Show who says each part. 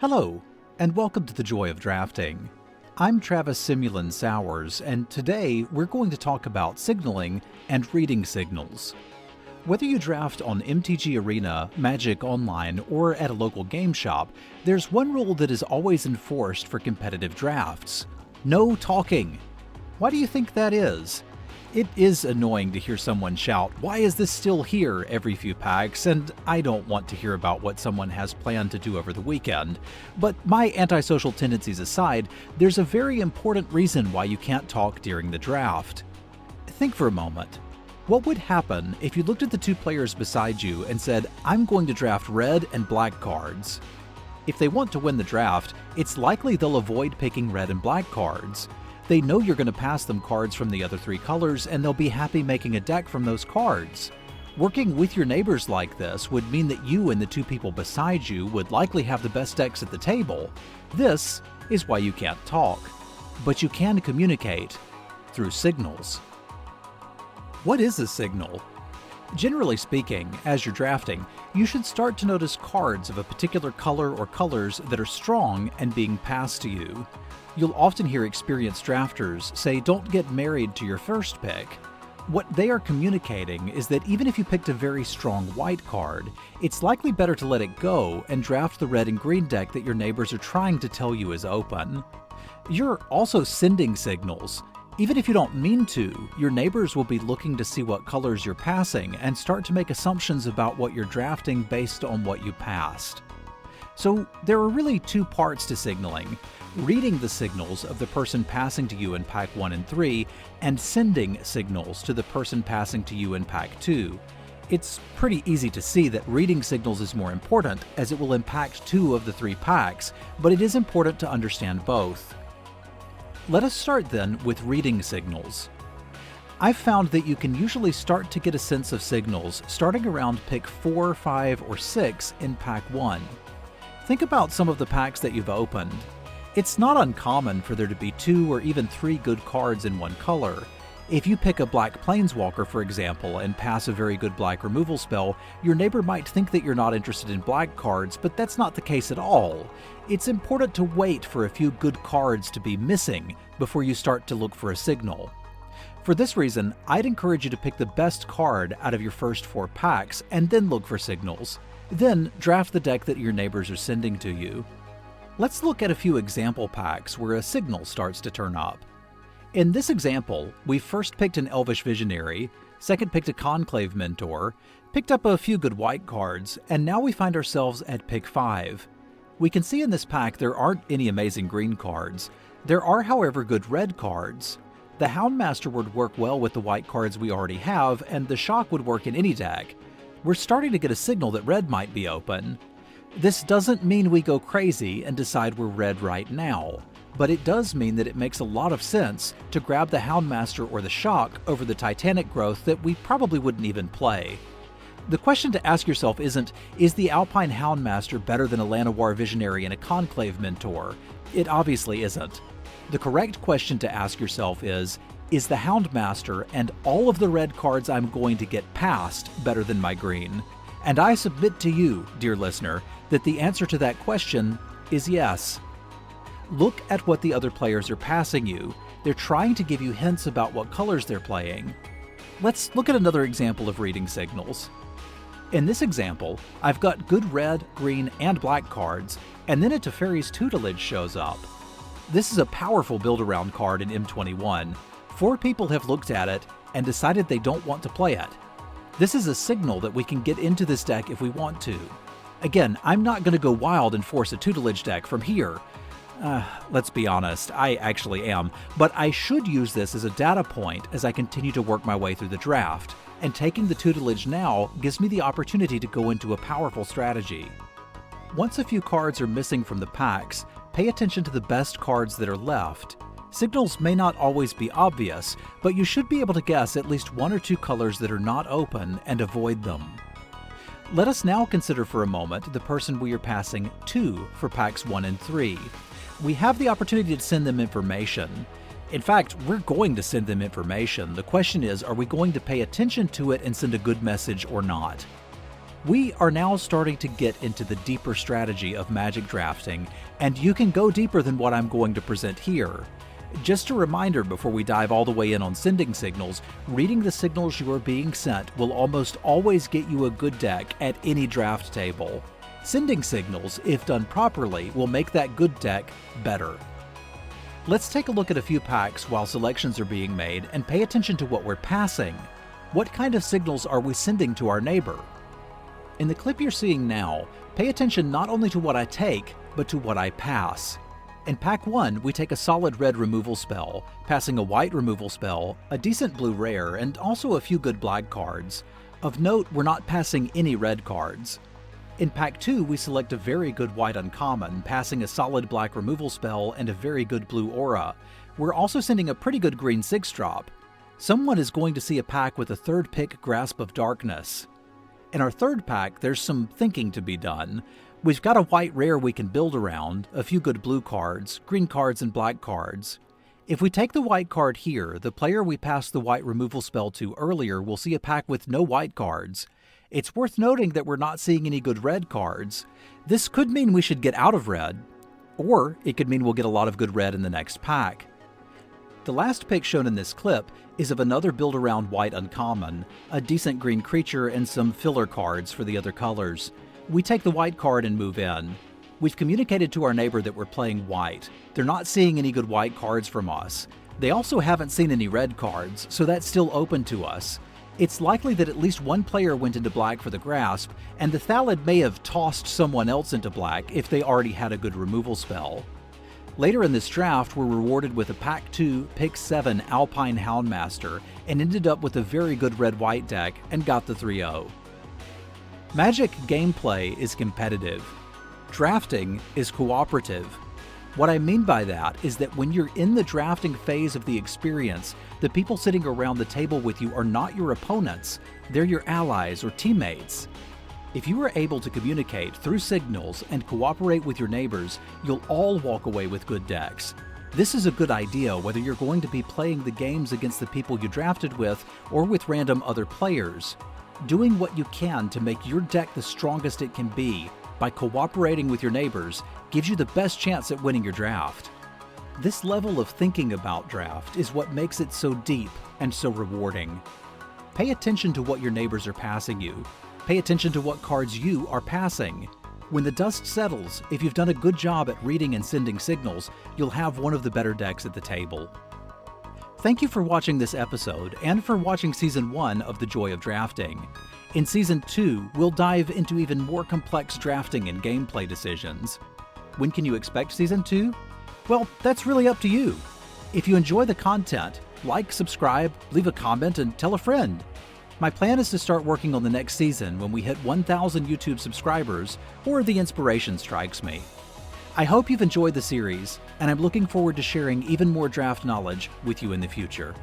Speaker 1: Hello, and welcome to the Joy of Drafting. I'm Travis Semulin Sowers, and today we're going to talk about signaling and reading signals. Whether you draft on MTG Arena, Magic Online, or at a local game shop, there's one rule that is always enforced for competitive drafts: no talking. Why do you think that is? It is annoying to hear someone shout, "Why is this still here?" every few packs, and I don't want to hear about what someone has planned to do over the weekend. But my antisocial tendencies aside, there's a very important reason why you can't talk during the draft. Think for a moment. What would happen if you looked at the two players beside you and said, "I'm going to draft red and black cards"? If they want to win the draft, it's likely they'll avoid picking red and black cards. They know you're going to pass them cards from the other three colors, and they'll be happy making a deck from those cards. Working with your neighbors like this would mean that you and the two people beside you would likely have the best decks at the table. This is why you can't talk. But you can communicate through signals. What is a signal? Generally speaking, as you're drafting, you should start to notice cards of a particular color or colors that are strong and being passed to you. You'll often hear experienced drafters say, "Don't get married to your first pick." What they are communicating is that even if you picked a very strong white card, it's likely better to let it go and draft the red and green deck that your neighbors are trying to tell you is open. You're also sending signals. Even if you don't mean to, your neighbors will be looking to see what colors you're passing and start to make assumptions about what you're drafting based on what you passed. So there are really two parts to signaling: reading the signals of the person passing to you in pack 1 and 3, and sending signals to the person passing to you in pack 2. It's pretty easy to see that reading signals is more important, as it will impact 2 of the 3 packs, but it is important to understand both. Let us start then with reading signals. I've found that you can usually start to get a sense of signals starting around pick 4, 5, or 6 in pack 1. Think about some of the packs that you've opened. It's not uncommon for there to be 2 or even 3 good cards in one color. If you pick a black planeswalker, for example, and pass a very good black removal spell, your neighbor might think that you're not interested in black cards, but that's not the case at all. It's important to wait for a few good cards to be missing before you start to look for a signal. For this reason, I'd encourage you to pick the best card out of your first 4 packs and then look for signals. Then draft the deck that your neighbors are sending to you. Let's look at a few example packs where a signal starts to turn up. In this example, we first picked an Elvish Visionary, second picked a Conclave Mentor, picked up a few good white cards, and now we find ourselves at pick 5. We can see in this pack there aren't any amazing green cards. There are, however, good red cards. The Houndmaster would work well with the white cards we already have, and the Shock would work in any deck. We're starting to get a signal that red might be open. This doesn't mean we go crazy and decide we're red right now, but it does mean that it makes a lot of sense to grab the Houndmaster or the Shock over the Titanic Growth that we probably wouldn't even play. The question to ask yourself isn't, is the Alpine Houndmaster better than a Llanowar Visionary and a Conclave Mentor? It obviously isn't. The correct question to ask yourself is the Houndmaster and all of the red cards I'm going to get past better than my green? And I submit to you, dear listener, that the answer to that question is yes. Look at what the other players are passing you. They're trying to give you hints about what colors they're playing. Let's look at another example of reading signals. In this example, I've got good red, green, and black cards, and then a Teferi's Tutelage shows up. This is a powerful build-around card in M21. 4 people have looked at it and decided they don't want to play it. This is a signal that we can get into this deck if we want to. Again, I'm not going to go wild and force a tutelage deck from here. Let's be honest, I actually am, but I should use this as a data point as I continue to work my way through the draft, and taking the tutelage now gives me the opportunity to go into a powerful strategy. Once a few cards are missing from the packs, pay attention to the best cards that are left. Signals may not always be obvious, but you should be able to guess at least 1 or 2 colors that are not open and avoid them. Let us now consider for a moment the person we are passing to for packs 1 and 3. We have the opportunity to send them information. In fact, we're going to send them information. The question is, are we going to pay attention to it and send a good message or not? We are now starting to get into the deeper strategy of Magic drafting, and you can go deeper than what I'm going to present here. Just a reminder before we dive all the way in on sending signals, reading the signals you are being sent will almost always get you a good deck at any draft table. Sending signals, if done properly, will make that good deck better. Let's take a look at a few packs while selections are being made and pay attention to what we're passing. What kind of signals are we sending to our neighbor? In the clip you're seeing now, pay attention not only to what I take, but to what I pass. In Pack 1, we take a solid red removal spell, passing a white removal spell, a decent blue rare, and also a few good black cards. Of note, we're not passing any red cards. In Pack 2, we select a very good white uncommon, passing a solid black removal spell and a very good blue aura. We're also sending a pretty good green 6-drop. Someone is going to see a pack with a third pick Grasp of Darkness. In our third pack, there's some thinking to be done. We've got a white rare we can build around, a few good blue cards, green cards, and black cards. If we take the white card here, the player we passed the white removal spell to earlier will see a pack with no white cards. It's worth noting that we're not seeing any good red cards. This could mean we should get out of red, or it could mean we'll get a lot of good red in the next pack. The last pick shown in this clip is of another build-around white uncommon, a decent green creature, and some filler cards for the other colors. We take the white card and move in. We've communicated to our neighbor that we're playing white. They're not seeing any good white cards from us. They also haven't seen any red cards, so that's still open to us. It's likely that at least one player went into black for the Grasp, and the Thallid may have tossed someone else into black if they already had a good removal spell. Later in this draft, we're rewarded with a Pack 2, Pick 7 Alpine Houndmaster, and ended up with a very good red-white deck and got the 3-0. Magic gameplay is competitive. Drafting is cooperative. What I mean by that is that when you're in the drafting phase of the experience, the people sitting around the table with you are not your opponents, they're your allies or teammates. If you are able to communicate through signals and cooperate with your neighbors, you'll all walk away with good decks. This is a good idea whether you're going to be playing the games against the people you drafted with or with random other players. Doing what you can to make your deck the strongest it can be by cooperating with your neighbors gives you the best chance at winning your draft. This level of thinking about draft is what makes it so deep and so rewarding. Pay attention to what your neighbors are passing you. Pay attention to what cards you are passing. When the dust settles, if you've done a good job at reading and sending signals, you'll have one of the better decks at the table. Thank you for watching this episode and for watching Season 1 of The Joy of Drafting. In Season 2, we'll dive into even more complex drafting and gameplay decisions. When can you expect Season 2? Well, that's really up to you. If you enjoy the content, like, subscribe, leave a comment, and tell a friend. My plan is to start working on the next season when we hit 1,000 YouTube subscribers, or the inspiration strikes me. I hope you've enjoyed the series, and I'm looking forward to sharing even more draft knowledge with you in the future.